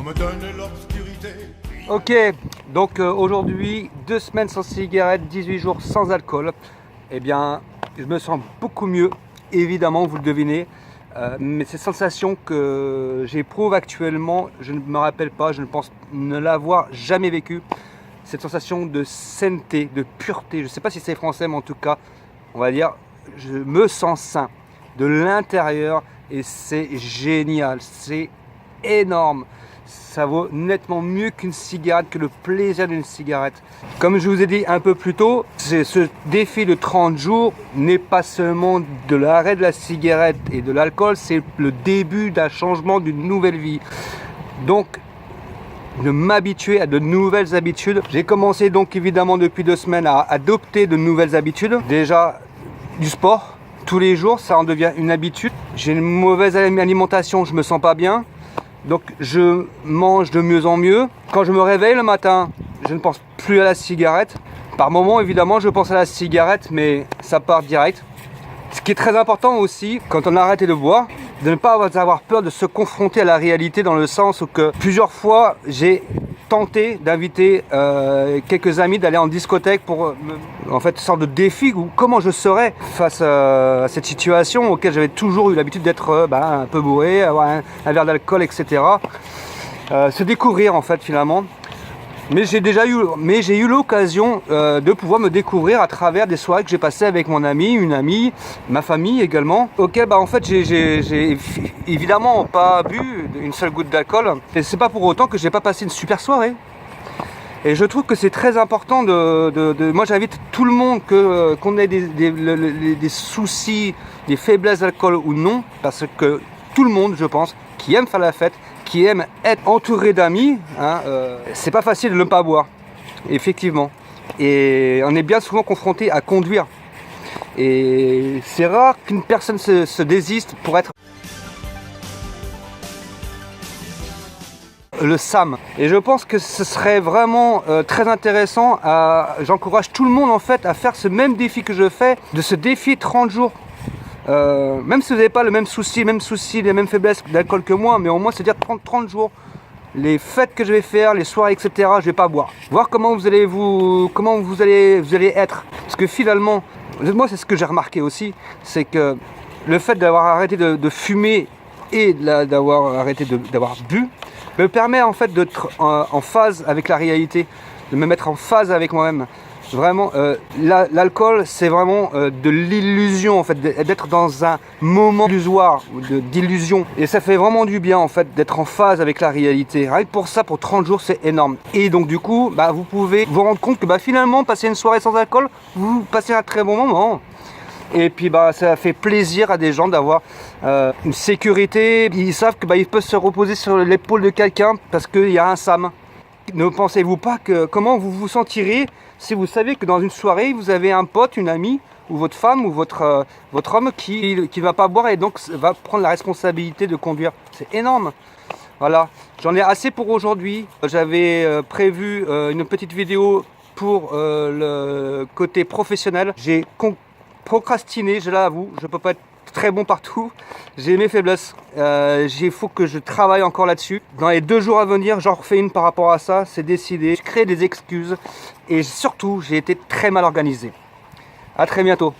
me donne l'obscurité. Ok, donc aujourd'hui, 2 semaines sans cigarette, 18 jours sans alcool. Eh bien, je me sens beaucoup mieux, évidemment, vous le devinez. Mais ces sensations que j'éprouve actuellement, je ne me rappelle pas, je ne pense ne l'avoir jamais vécu. Cette sensation de sainteté, de pureté, je ne sais pas si c'est français, mais en tout cas, on va dire, je me sens sain de l'intérieur et c'est génial, c'est énorme. Ça vaut nettement mieux qu'une cigarette, que le plaisir d'une cigarette. Comme je vous ai dit un peu plus tôt, ce défi de 30 jours n'est pas seulement de l'arrêt de la cigarette et de l'alcool, c'est le début d'un changement, d'une nouvelle vie. Donc, de m'habituer à de nouvelles habitudes. J'ai commencé donc évidemment depuis 2 semaines à adopter de nouvelles habitudes. Déjà, du sport, tous les jours, ça en devient une habitude. J'ai une mauvaise alimentation, je me sens pas bien. Donc je mange de mieux en mieux. Quand je me réveille le matin, je ne pense plus à la cigarette. Par moments, évidemment, je pense à la cigarette, mais ça part direct. Ce qui est très important aussi, quand on a arrêté de boire, de ne pas avoir peur de se confronter à la réalité, dans le sens où que plusieurs fois, j'ai tenté d'inviter quelques amis d'aller en discothèque pour en fait une sorte de défi ou comment je serais face à cette situation auquel j'avais toujours eu l'habitude d'être un peu bourré, avoir un verre d'alcool, etc. Se découvrir en fait finalement. Mais j'ai eu l'occasion de pouvoir me découvrir à travers des soirées que j'ai passées avec mon ami, une amie, ma famille également. Auquel en fait j'ai évidemment pas bu une seule goutte d'alcool. Et c'est pas pour autant que j'ai pas passé une super soirée. Et je trouve que c'est très important moi j'invite tout le monde qu'on ait des soucis, des faiblesses d'alcool ou non, parce que tout le monde, je pense, qui aime faire la fête, qui aime être entouré d'amis, c'est pas facile de ne pas boire, effectivement. Et on est bien souvent confronté à conduire. Et c'est rare qu'une personne se désiste pour être le SAM. Et je pense que ce serait vraiment très intéressant. J'encourage tout le monde en fait à faire ce même défi que je fais, de se défier 30 jours. Même si vous n'avez pas le même souci, les mêmes faiblesses d'alcool que moi, mais au moins c'est dire 30 jours, les fêtes que je vais faire, les soirées, etc. Je vais pas boire. Voir comment vous allez être. Parce que finalement, moi c'est ce que j'ai remarqué aussi, c'est que le fait d'avoir arrêté de fumer et d'avoir arrêté d'avoir bu me permet en fait d'être en phase avec la réalité, de me mettre en phase avec moi-même. Vraiment, l'alcool, c'est vraiment de l'illusion, en fait, d'être dans un moment illusoire, d'illusion. Et ça fait vraiment du bien, en fait, d'être en phase avec la réalité. Rien que pour ça, pour 30 jours, c'est énorme. Et donc, du coup, vous pouvez vous rendre compte que finalement, passer une soirée sans alcool, vous passez un très bon moment. Et puis, ça fait plaisir à des gens d'avoir une sécurité. Ils savent qu'ils peuvent se reposer sur l'épaule de quelqu'un parce qu'il y a un SAM. Ne pensez-vous pas que comment vous vous sentirez si vous savez que dans une soirée, vous avez un pote, une amie, ou votre femme, ou votre homme qui ne va pas boire et donc va prendre la responsabilité de conduire. C'est énorme. Voilà, j'en ai assez pour aujourd'hui. J'avais prévu une petite vidéo pour le côté professionnel. J'ai procrastiné, je l'avoue, je ne peux pas être très bon partout, j'ai mes faiblesses, il faut que je travaille encore là-dessus. Dans les 2 jours à venir, j'en refais une par rapport à ça, c'est décidé. Je crée des excuses et surtout, j'ai été très mal organisé. À très bientôt.